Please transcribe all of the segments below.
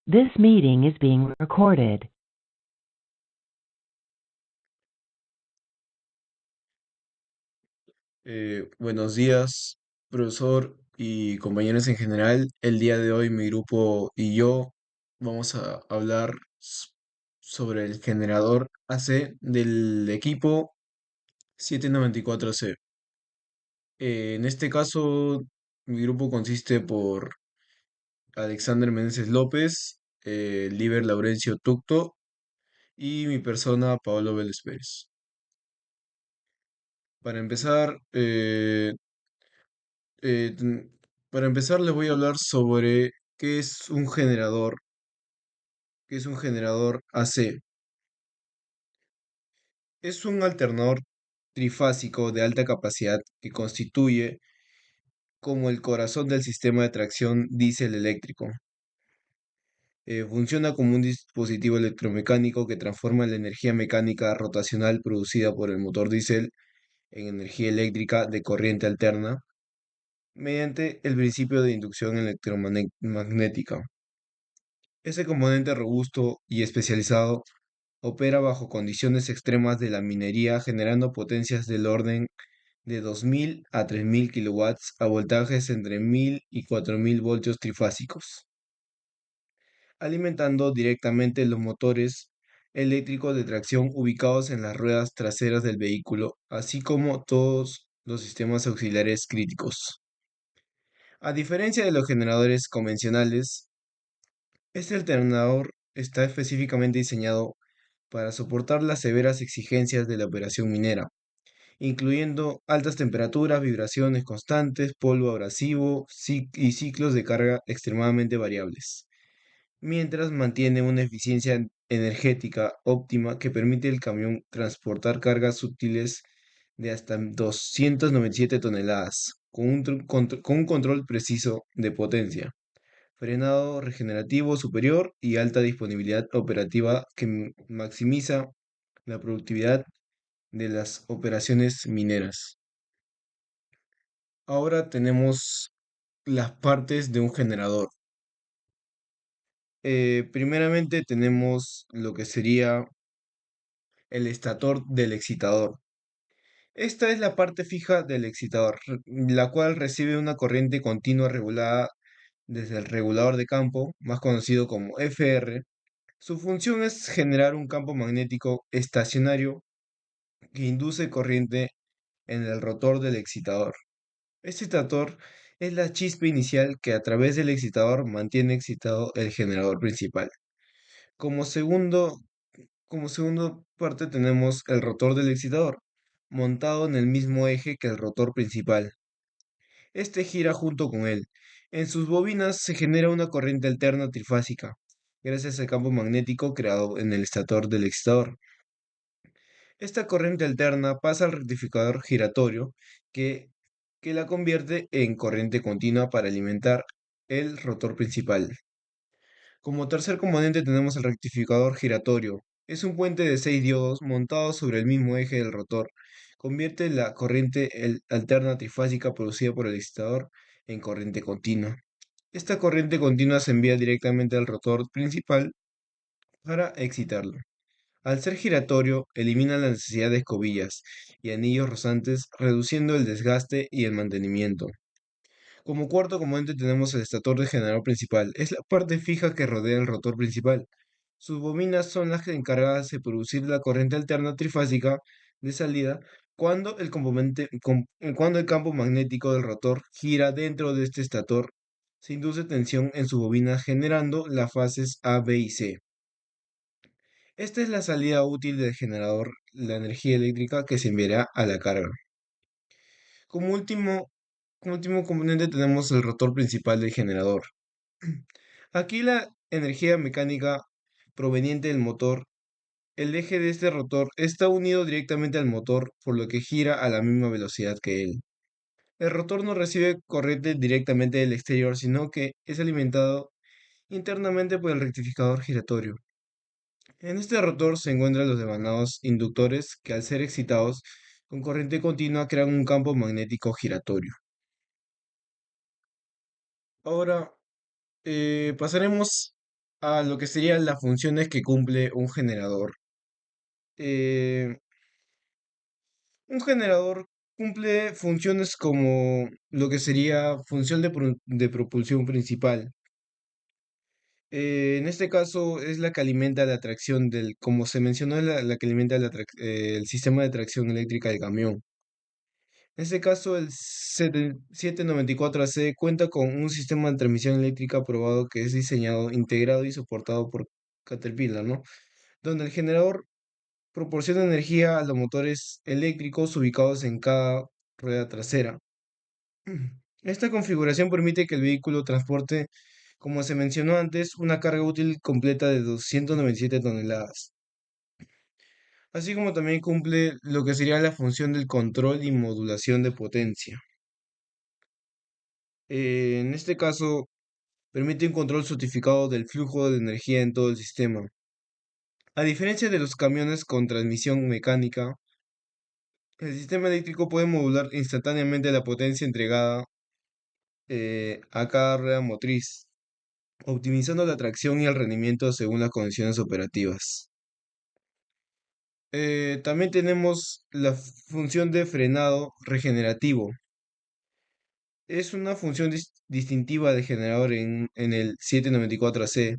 This meeting is being recorded. Buenos días, profesor y compañeros en general. El día de hoy mi grupo y yo vamos a hablar sobre el generador AC del equipo 794C. En este caso, mi grupo consiste por Alexander Meneses López, Liber Laurencio Tucto y mi persona, Pablo Vélez Pérez. Para empezar, Eh, ten- para empezar, les voy a hablar sobre qué es un generador AC. Es un alternador trifásico de alta capacidad que constituye como el corazón del sistema de tracción diésel eléctrico. Funciona como un dispositivo electromecánico que transforma la energía mecánica rotacional producida por el motor diésel en energía eléctrica de corriente alterna mediante el principio de inducción electromagnética. Ese componente robusto y especializado opera bajo condiciones extremas de la minería, generando potencias del orden de 2000 a 3000 kilowatts a voltajes entre 1000 y 4000 voltios trifásicos, alimentando directamente los motores eléctricos de tracción ubicados en las ruedas traseras del vehículo, así como todos los sistemas auxiliares críticos. A diferencia de los generadores convencionales, este alternador está específicamente diseñado para soportar las severas exigencias de la operación minera, incluyendo altas temperaturas, vibraciones constantes, polvo abrasivo y ciclos de carga extremadamente variables, mientras mantiene una eficiencia energética óptima que permite al camión transportar cargas útiles de hasta 297 toneladas, con un control preciso de potencia, frenado regenerativo superior y alta disponibilidad operativa que maximiza la productividad de las operaciones mineras. Ahora tenemos las partes de un generador. Primeramente tenemos lo que sería el estator del excitador. Esta es la parte fija del excitador, la cual recibe una corriente continua regulada desde el regulador de campo, más conocido como FR. Su función es generar un campo magnético estacionario que induce corriente en el rotor del excitador. Este excitador es la chispa inicial que a través del excitador mantiene excitado el generador principal. Como segundo, como segunda parte tenemos el rotor del excitador, montado en el mismo eje que el rotor principal. Este gira junto con él. En sus bobinas se genera una corriente alterna trifásica, gracias al campo magnético creado en el estator del excitador. Esta corriente alterna pasa al rectificador giratorio que, que la convierte en corriente continua para alimentar el rotor principal. Como tercer componente tenemos el rectificador giratorio. Es un puente de 6 diodos montado sobre el mismo eje del rotor. Convierte la corriente alterna trifásica producida por el excitador en corriente continua. Esta corriente continua se envía directamente al rotor principal para excitarlo. Al ser giratorio, elimina la necesidad de escobillas y anillos rozantes, reduciendo el desgaste y el mantenimiento. Como cuarto componente tenemos el estator de generador principal. Es la parte fija que rodea el rotor principal. Sus bobinas son las encargadas de producir la corriente alterna trifásica de salida cuando el campo magnético del rotor gira dentro de este estator. Se induce tensión en su bobina generando las fases A, B y C. Esta es la salida útil del generador, la energía eléctrica que se enviará a la carga. Como último, como último componente tenemos el rotor principal del generador. Aquí la energía mecánica proveniente del motor, el eje de este rotor está unido directamente al motor, por lo que gira a la misma velocidad que él. El rotor no recibe corriente directamente del exterior, sino que es alimentado internamente por el rectificador giratorio. En este rotor se encuentran los demanados inductores que al ser excitados con corriente continua crean un campo magnético giratorio. Ahora pasaremos a lo que serían las funciones que cumple un generador. Eh, un generador cumple funciones como lo que sería función de propulsión principal. En este caso es la que alimenta la tracción como se mencionó, es la que alimenta el sistema de tracción eléctrica del camión. En este caso, el 794AC cuenta con un sistema de transmisión eléctrica aprobado que es diseñado, integrado y soportado por Caterpillar, ¿no? Donde el generador proporciona energía a los motores eléctricos ubicados en cada rueda trasera. Esta configuración permite que el vehículo transporte, como se mencionó antes, una carga útil completa de 297 toneladas, así como también cumple lo que sería la función del control y modulación de potencia. En este caso, permite un control certificado del flujo de energía en todo el sistema. A diferencia de los camiones con transmisión mecánica, el sistema eléctrico puede modular instantáneamente la potencia entregada a cada rueda motriz, optimizando la tracción y el rendimiento según las condiciones operativas. También tenemos la función de frenado regenerativo. Es una función distintiva del generador en el 794C.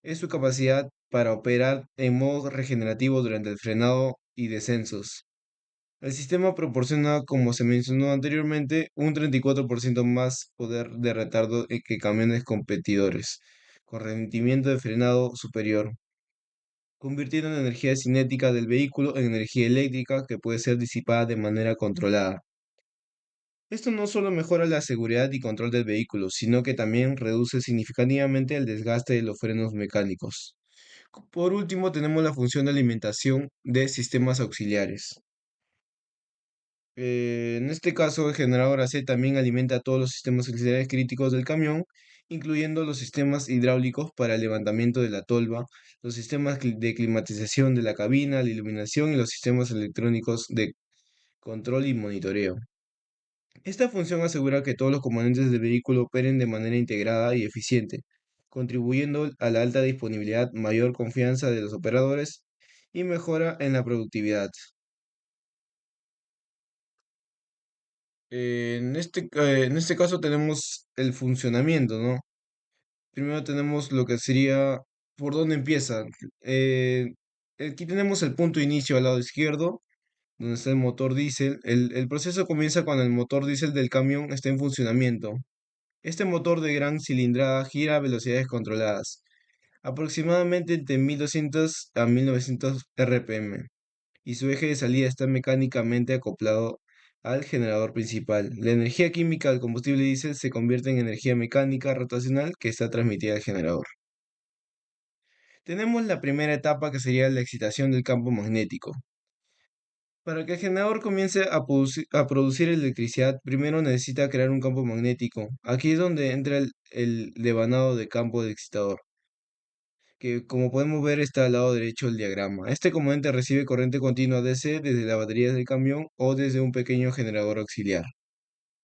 Es su capacidad para operar en modo regenerativo durante el frenado y descensos. El sistema proporciona, como se mencionó anteriormente, un 34% más poder de retardo que camiones competidores, con rendimiento de frenado superior, convirtiendo la energía cinética del vehículo en energía eléctrica que puede ser disipada de manera controlada. Esto no solo mejora la seguridad y control del vehículo, sino que también reduce significativamente el desgaste de los frenos mecánicos. Por último, tenemos la función de alimentación de sistemas auxiliares. En este caso, el generador AC también alimenta todos los sistemas auxiliares críticos del camión, incluyendo los sistemas hidráulicos para el levantamiento de la tolva, los sistemas de climatización de la cabina, la iluminación y los sistemas electrónicos de control y monitoreo. Esta función asegura que todos los componentes del vehículo operen de manera integrada y eficiente, contribuyendo a la alta disponibilidad, mayor confianza de los operadores y mejora en la productividad. En este caso tenemos el funcionamiento, ¿no? Primero tenemos lo que sería por dónde empieza. Eh, Aquí tenemos el punto de inicio al lado izquierdo, donde está el motor diésel. El proceso comienza cuando el motor diésel del camión está en funcionamiento. Este motor de gran cilindrada gira a velocidades controladas, aproximadamente entre 1200 a 1900 RPM, y su eje de salida está mecánicamente acoplado al generador principal. La energía química del combustible diésel se convierte en energía mecánica rotacional que está transmitida al generador. Tenemos la primera etapa que sería la excitación del campo magnético. Para que el generador comience a producir electricidad, primero necesita crear un campo magnético. Aquí es donde entra el devanado de campo del excitador, que como podemos ver está al lado derecho del diagrama. Este componente recibe corriente continua DC desde la batería del camión o desde un pequeño generador auxiliar.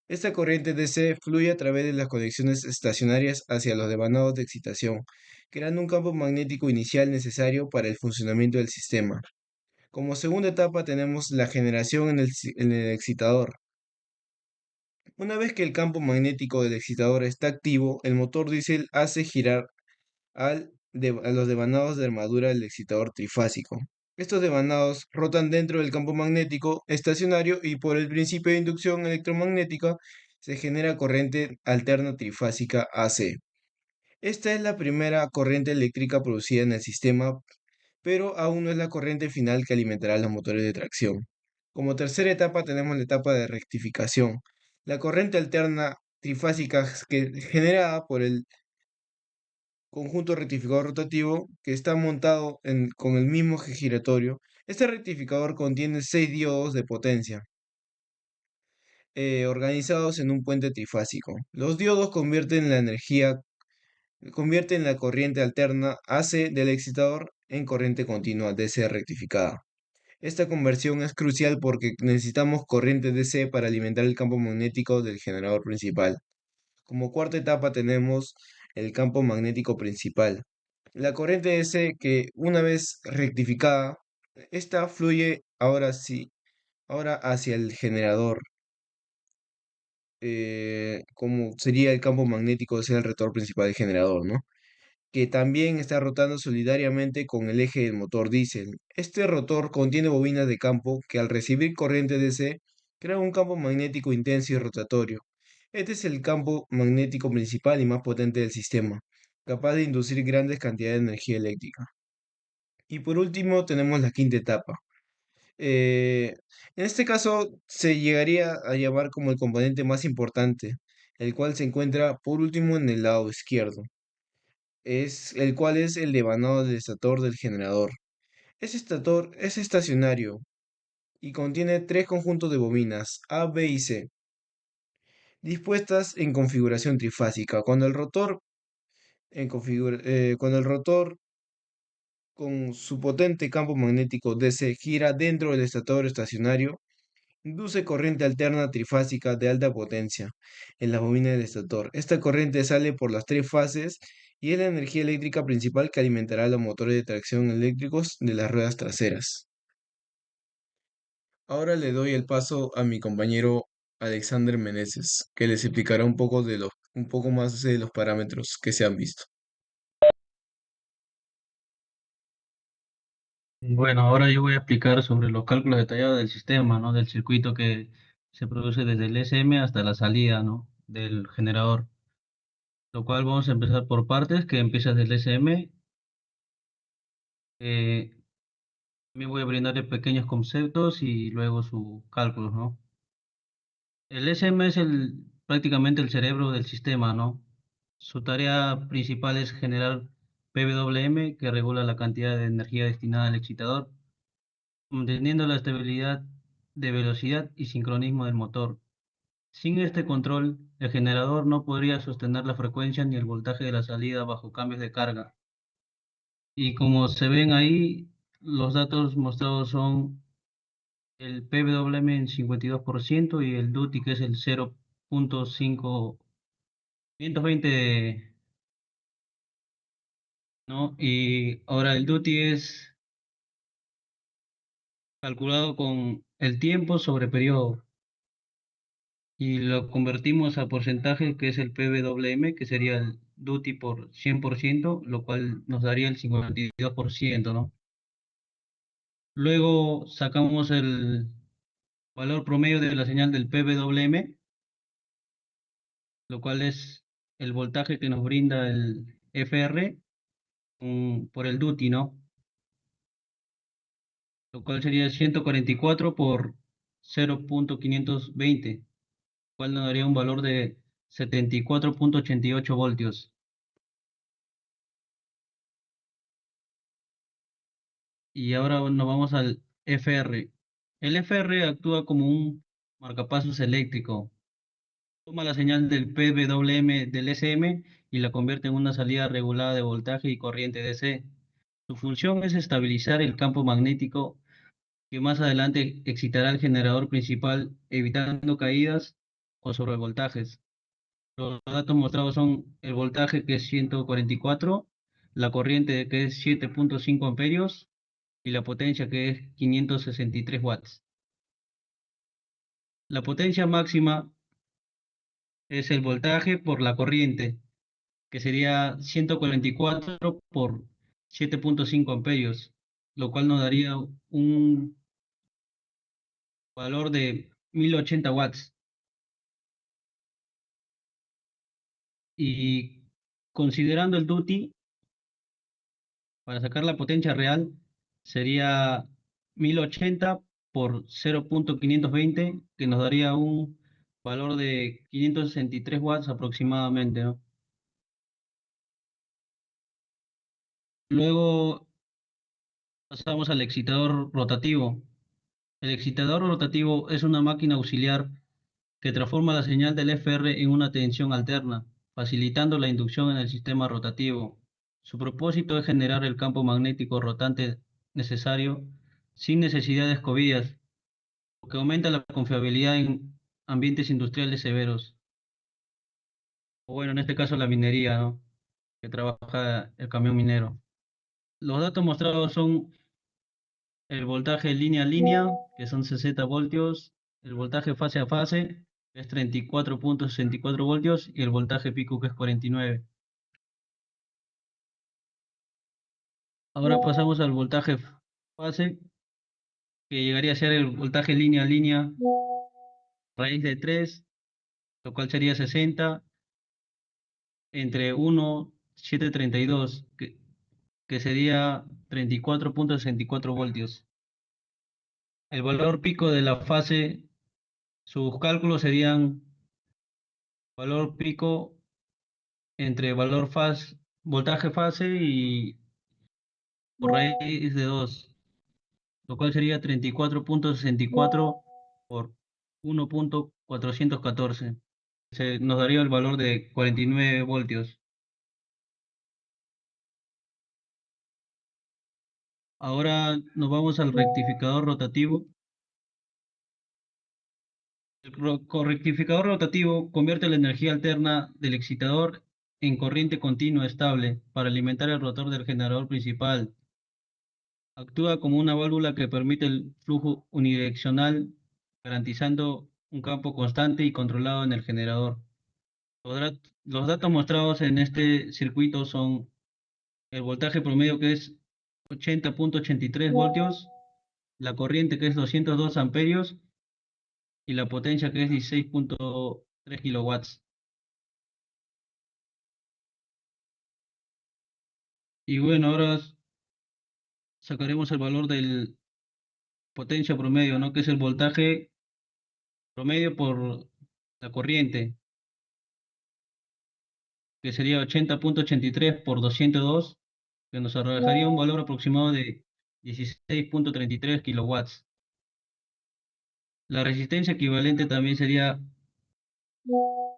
Esta corriente DC fluye a través de las conexiones estacionarias hacia los devanados de excitación, creando un campo magnético inicial necesario para el funcionamiento del sistema. Como segunda etapa tenemos la generación en el excitador. Una vez que el campo magnético del excitador está activo, el motor diésel hace girar a los devanados de armadura del excitador trifásico. Estos devanados rotan dentro del campo magnético estacionario y por el principio de inducción electromagnética se genera corriente alterna trifásica AC. Esta es la primera corriente eléctrica producida en el sistema, pero aún no es la corriente final que alimentará los motores de tracción. Como tercera etapa tenemos la etapa de rectificación. La corriente alterna trifásica generada por el conjunto rectificador rotativo que está montado con el mismo eje giratorio. Este rectificador contiene 6 diodos de potencia organizados en un puente trifásico. Los diodos convierten la corriente alterna AC del excitador en corriente continua DC rectificada. Esta conversión es crucial porque necesitamos corriente DC para alimentar el campo magnético del generador principal. Como cuarta etapa tenemos el campo magnético principal. La corriente DC que una vez rectificada, esta fluye ahora sí, ahora hacia el generador, como sería el campo magnético, ese es el rotor principal del generador, ¿no? Que también está rotando solidariamente con el eje del motor diésel. Este rotor contiene bobinas de campo que al recibir corriente DC crean un campo magnético intenso y rotatorio. Este es el campo magnético principal y más potente del sistema, capaz de inducir grandes cantidades de energía eléctrica. Y por último tenemos la quinta etapa. Eh, en este caso se llegaría a llamar como el componente más importante, el cual se encuentra por último en el lado izquierdo, es el cual es el devanado del estator del generador. Ese estator es estacionario y contiene tres conjuntos de bobinas A, B y C, dispuestas en configuración trifásica. Cuando el rotor con su potente campo magnético DC gira dentro del estator estacionario, induce corriente alterna trifásica de alta potencia en la bobina del estator. Esta corriente sale por las tres fases y es la energía eléctrica principal que alimentará los motores de tracción eléctricos de las ruedas traseras. Ahora le doy el paso a mi compañero Alexander Meneses, que les explicará un poco más de los parámetros que se han visto. Bueno, ahora yo voy a explicar sobre los cálculos detallados del sistema, ¿no? Del circuito que se produce desde el SM hasta la salida, ¿no? Del generador. Lo cual vamos a empezar por partes, que empieza desde el SM. eh, También voy a brindarle pequeños conceptos y luego sus cálculos, ¿no? El SM es prácticamente el cerebro del sistema, ¿no? Su tarea principal es generar PWM, que regula la cantidad de energía destinada al excitador, manteniendo la estabilidad de velocidad y sincronismo del motor. Sin este control, el generador no podría sostener la frecuencia ni el voltaje de la salida bajo cambios de carga. Y como se ven ahí, los datos mostrados son el PWM en 52% y el duty, que es el 0.520, ¿no? Y ahora el duty es calculado con el tiempo sobre periodo y lo convertimos a porcentaje, que es el PWM, que sería el duty por 100%, lo cual nos daría el 52%, ¿no? Luego sacamos el valor promedio de la señal del PWM, lo cual es el voltaje que nos brinda el FR por el duty, ¿no? Lo cual sería 144 por 0.520, cual nos daría un valor de 74.88 voltios. Y ahora nos vamos al FR. El FR actúa como un marcapasos eléctrico. Toma la señal del PWM del SM y la convierte en una salida regulada de voltaje y corriente DC. Su función es estabilizar el campo magnético que más adelante excitará el generador principal, evitando caídas o sobrevoltajes. Los datos mostrados son el voltaje, que es 144, la corriente, que es 7.5 amperios, y la potencia, que es 563 watts. La potencia máxima es el voltaje por la corriente, que sería 144 por 7.5 amperios, lo cual nos daría un valor de 1080 watts. Y considerando el duty, para sacar la potencia real, sería 1080 por 0.520, que nos daría un valor de 563 watts aproximadamente, ¿no? Luego pasamos al excitador rotativo. El excitador rotativo es una máquina auxiliar que transforma la señal del FR en una tensión alterna, facilitando la inducción en el sistema rotativo. Su propósito es generar el campo magnético rotante necesario sin necesidad de escobillas, lo que aumenta la confiabilidad en ambientes industriales severos, o bueno, en este caso la minería, ¿no? que trabaja el camión minero. Los datos mostrados son el voltaje línea a línea, que son 60 voltios, el voltaje fase a fase, que es 34.64 voltios, y el voltaje pico, que es 49. Ahora pasamos al voltaje fase, que llegaría a ser el voltaje línea a línea raíz de 3, lo cual sería 60 entre 1,732, que sería 34.64 voltios. El valor pico de la fase, sus cálculos serían valor pico entre voltaje fase y por raíz de 2, lo cual sería 34.64 por 1.414. Nos daría el valor de 49 voltios. Ahora nos vamos al rectificador rotativo. El rectificador rotativo convierte la energía alterna del excitador en corriente continua estable para alimentar el rotor del generador principal. Actúa como una válvula que permite el flujo unidireccional, garantizando un campo constante y controlado en el generador. Los datos mostrados en este circuito son el voltaje promedio, que es 80.83 voltios, la corriente, que es 202 amperios, y la potencia, que es 16.3 kilowatts. Y bueno, ahora sacaremos el valor del potencia promedio, ¿no? Que es el voltaje promedio por la corriente, que sería 80.83 por 202, que nos arrojaría un valor aproximado de 16.33 kilowatts. La resistencia equivalente también sería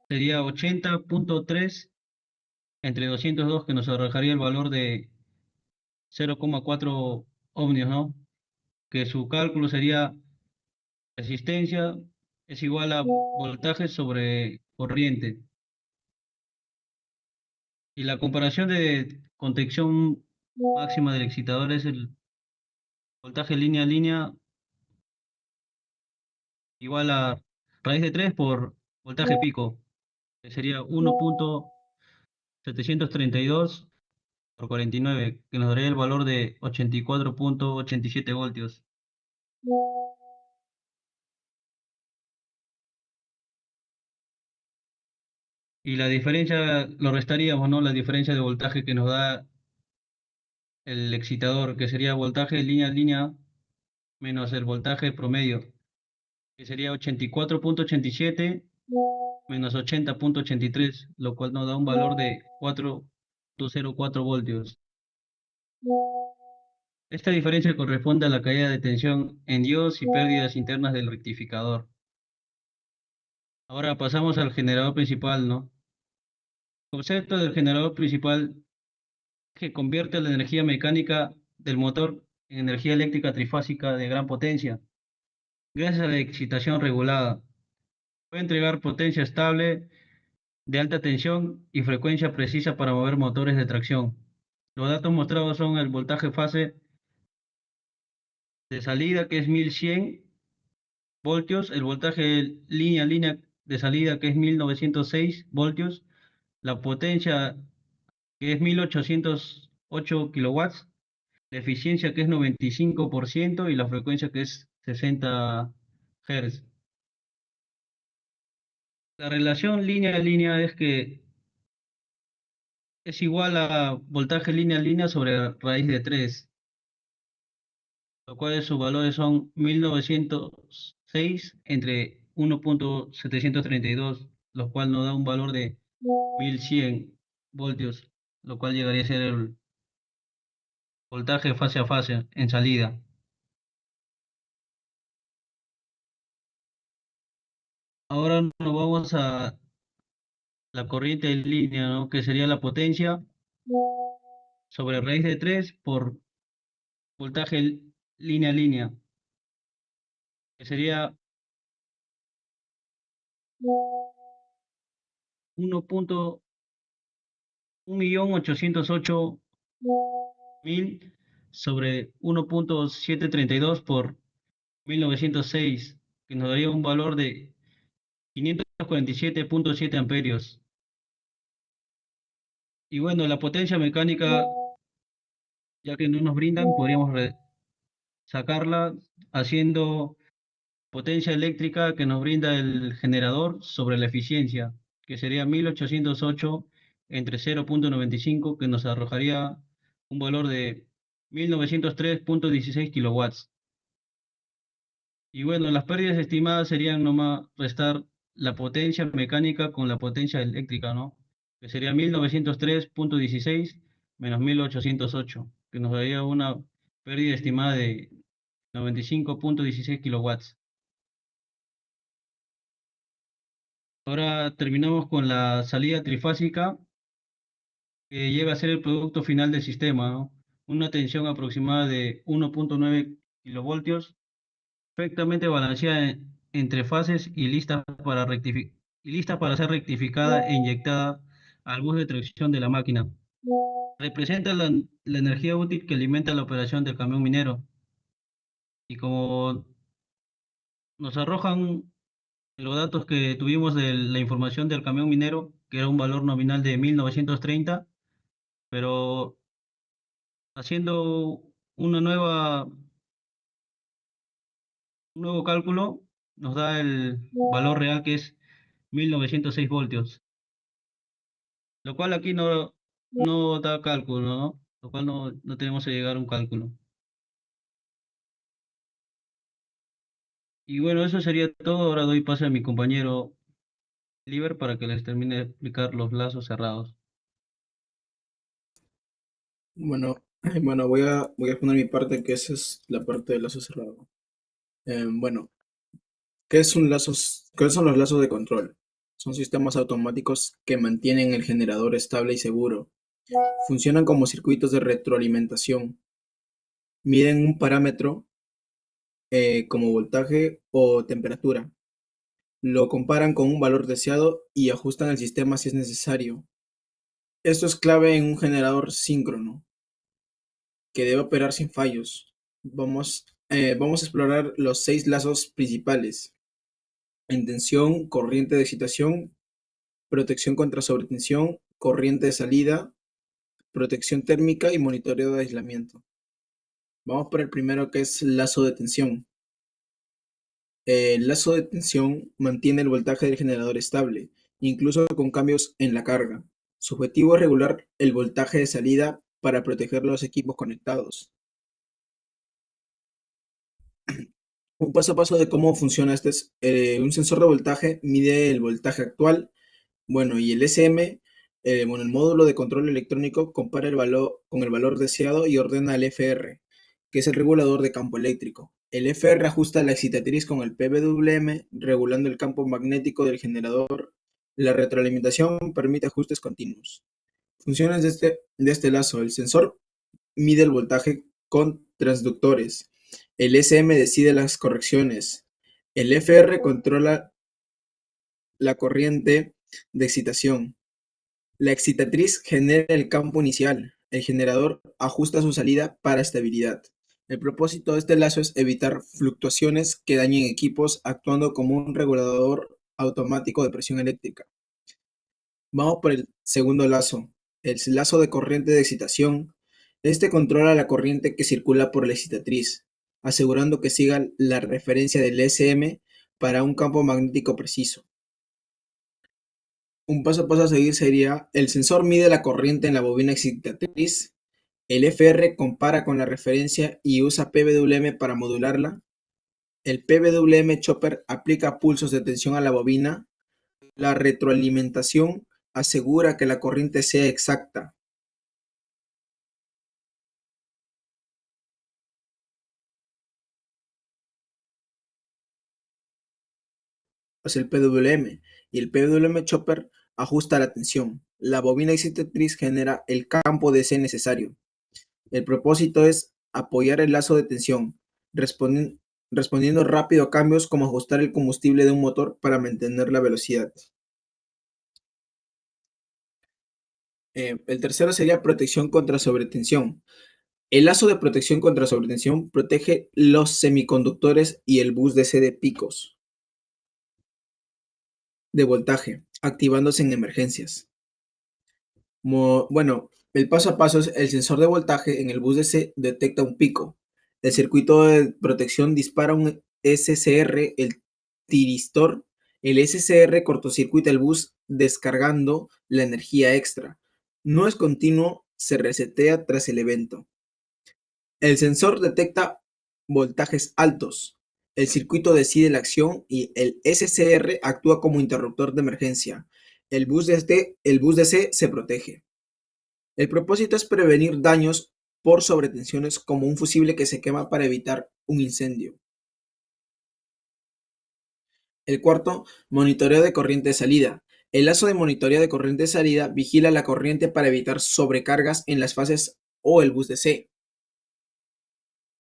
80.3 entre 202, que nos arrojaría el valor de 0,4 ohmios, ¿no? Que su cálculo sería resistencia es igual a voltaje sobre corriente. Y la comparación de contención máxima del excitador es el voltaje línea a línea igual a raíz de 3 por voltaje pico, que sería 1.732 por 49, que nos daría el valor de 84.87 voltios. Y la diferencia lo restaríamos, ¿no? La diferencia de voltaje que nos da el excitador, que sería voltaje línea a línea menos el voltaje promedio, que sería 84.87 menos 80.83, lo cual nos da un valor de 4.04 voltios. Esta diferencia corresponde a la caída de tensión en Dios y pérdidas internas del rectificador. Ahora pasamos al generador principal, ¿no? El concepto del generador principal es que convierte la energía mecánica del motor en energía eléctrica trifásica de gran potencia, gracias a la excitación regulada. Puede entregar potencia estable de alta tensión y frecuencia precisa para mover motores de tracción. Los datos mostrados son el voltaje fase de salida, que es 1100 voltios, el voltaje línea a línea de salida, que es 1906 voltios, la potencia, que es 1808 kilowatts, la eficiencia, que es 95%, y la frecuencia, que es 60 Hz. La relación línea a línea es que es igual a voltaje línea a línea sobre raíz de 3, lo cual sus valores son 1906 entre 1.732, lo cual nos da un valor de 1100 voltios, lo cual llegaría a ser el voltaje fase a fase en salida. Ahora nos vamos a la corriente en línea, ¿no? Que sería la potencia sobre raíz de 3 por voltaje línea a línea, que sería 1. 1.808.000 sobre 1.732 por 1906, que nos daría un valor de 547.7 amperios. Y bueno, la potencia mecánica, ya que no nos brindan, podríamos sacarla haciendo potencia eléctrica que nos brinda el generador sobre la eficiencia, que sería 1808 entre 0.95, que nos arrojaría un valor de 1903.16 kilowatts. Y bueno, las pérdidas estimadas serían nomás restar la potencia mecánica con la potencia eléctrica, ¿no? Que sería 1903.16 menos 1808, que nos daría una pérdida estimada de 95.16 kilowatts. Ahora terminamos con la salida trifásica, que llega a ser el producto final del sistema, ¿no? Una tensión aproximada de 1.9 kilovoltios, perfectamente balanceada entre fases y lista para ser rectificada e inyectada al bus de tracción de la máquina. Representa la energía útil que alimenta la operación del camión minero. Y como nos arrojan los datos que tuvimos de la información del camión minero, que era un valor nominal de 1930, pero haciendo un nuevo cálculo, nos da el valor real que es 1906 voltios, lo cual aquí no da cálculo, ¿no? Lo cual no tenemos que llegar a un cálculo. Y bueno, eso sería todo. Ahora doy paso a mi compañero Liber para que les termine de explicar los lazos cerrados. Bueno, bueno, voy a poner mi parte, que esa es la parte del lazo cerrado. Bueno, ¿qué son los lazos de control? Son sistemas automáticos que mantienen el generador estable y seguro. Funcionan como circuitos de retroalimentación. Miden un parámetro como voltaje o temperatura. Lo comparan con un valor deseado y ajustan el sistema si es necesario. Esto es clave en un generador síncrono que debe operar sin fallos. Vamos a explorar los 6 lazos principales: en tensión, corriente de excitación, protección contra sobretensión, corriente de salida, protección térmica y monitoreo de aislamiento. Vamos por el primero, que es lazo de tensión. El lazo de tensión mantiene el voltaje del generador estable, incluso con cambios en la carga. Su objetivo es regular el voltaje de salida para proteger los equipos conectados. Un paso a paso de cómo funciona este es, un sensor de voltaje mide el voltaje actual. Bueno, y el SM, el módulo de control electrónico compara el valor con el valor deseado y ordena el FR, que es el regulador de campo eléctrico. El FR ajusta la excitatriz con el PWM, regulando el campo magnético del generador. La retroalimentación permite ajustes continuos. Funciones de este lazo: el sensor mide el voltaje con transductores. El SM decide las correcciones. El FR controla la corriente de excitación. La excitatriz genera el campo inicial. El generador ajusta su salida para estabilidad. El propósito de este lazo es evitar fluctuaciones que dañen equipos, actuando como un regulador automático de presión eléctrica. Vamos por el segundo lazo, el lazo de corriente de excitación. Este controla la corriente que circula por la excitatriz, asegurando que siga la referencia del SM para un campo magnético preciso. Un paso a paso a seguir sería: el sensor mide la corriente en la bobina excitatriz. El FR compara con la referencia y usa PWM para modularla. El PWM chopper aplica pulsos de tensión a la bobina. La retroalimentación asegura que la corriente sea exacta. Es el PWM, y el PWM chopper ajusta la tensión. La bobina excitatriz genera el campo DC necesario. El propósito es apoyar el lazo de tensión, respondiendo rápido a cambios como ajustar el combustible de un motor para mantener la velocidad. El tercero sería protección contra sobretensión. El lazo de protección contra sobretensión protege los semiconductores y el bus DC de picos de voltaje, activándose en emergencias. Bueno, el paso a paso es el sensor de voltaje en el bus DC detecta un pico. El circuito de protección dispara un SCR, el tiristor. El SCR cortocircuita el bus descargando la energía extra. No es continuo, se resetea tras el evento. El sensor detecta voltajes altos. El circuito decide la acción y el SCR actúa como interruptor de emergencia. El bus DC se protege. El propósito es prevenir daños por sobretensiones como un fusible que se quema para evitar un incendio. El cuarto, monitoreo de corriente de salida. El lazo de monitoreo de corriente de salida vigila la corriente para evitar sobrecargas en las fases o el bus DC.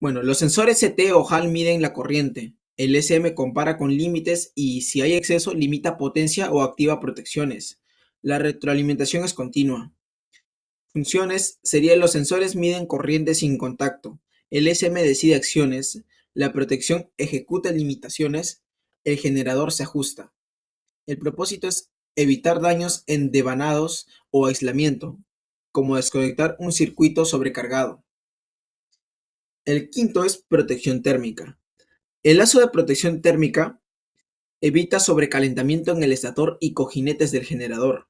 Bueno, los sensores CT o HAL miden la corriente. El SM compara con límites y si hay exceso limita potencia o activa protecciones. La retroalimentación es continua. Funciones serían los sensores miden corriente sin contacto. El SM decide acciones. La protección ejecuta limitaciones. El generador se ajusta. El propósito es evitar daños en devanados o aislamiento, como desconectar un circuito sobrecargado. El quinto es protección térmica. El lazo de protección térmica evita sobrecalentamiento en el estator y cojinetes del generador.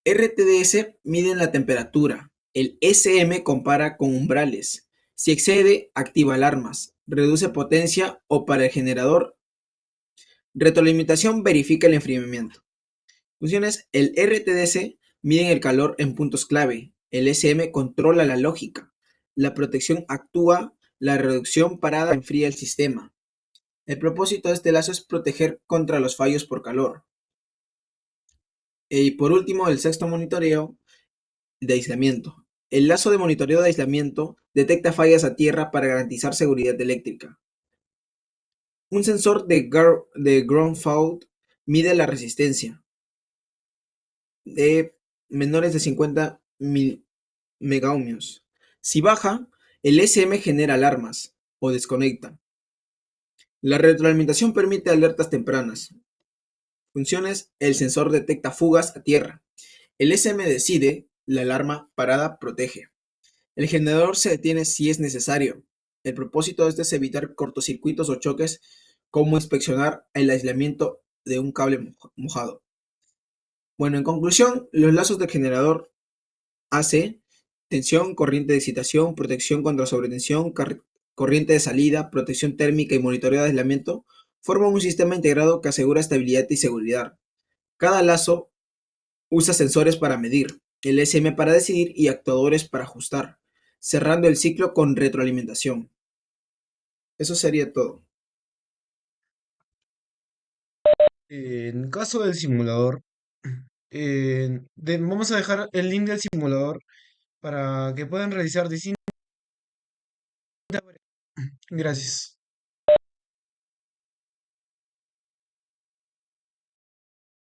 RTDS mide la temperatura. El SM compara con umbrales. Si excede, activa alarmas, reduce potencia o para el generador. Retroalimentación verifica el enfriamiento. Funciones: el RTDS mide el calor en puntos clave. El SM controla la lógica. La protección actúa. La reducción parada enfría el sistema. El propósito de este lazo es proteger contra los fallos por calor. Y por último, el sexto monitoreo de aislamiento. El lazo de monitoreo de aislamiento detecta fallas a tierra para garantizar seguridad eléctrica. Un sensor de ground fault mide la resistencia de menores de 50 megaohmios. Si baja, el SM genera alarmas o desconecta. La retroalimentación permite alertas tempranas. Funciones: el sensor detecta fugas a tierra. El SM decide, la alarma parada protege. El generador se detiene si es necesario. El propósito de este es evitar cortocircuitos o choques, como inspeccionar el aislamiento de un cable mojado. Bueno, en conclusión, los lazos del generador AC, tensión, corriente de excitación, protección contra sobretensión, corriente de salida, protección térmica y monitoreo de aislamiento, forman un sistema integrado que asegura estabilidad y seguridad. Cada lazo usa sensores para medir, el SM para decidir y actuadores para ajustar, cerrando el ciclo con retroalimentación. Eso sería todo. En caso del simulador, vamos a dejar el link del simulador para que puedan realizar distintas. Gracias.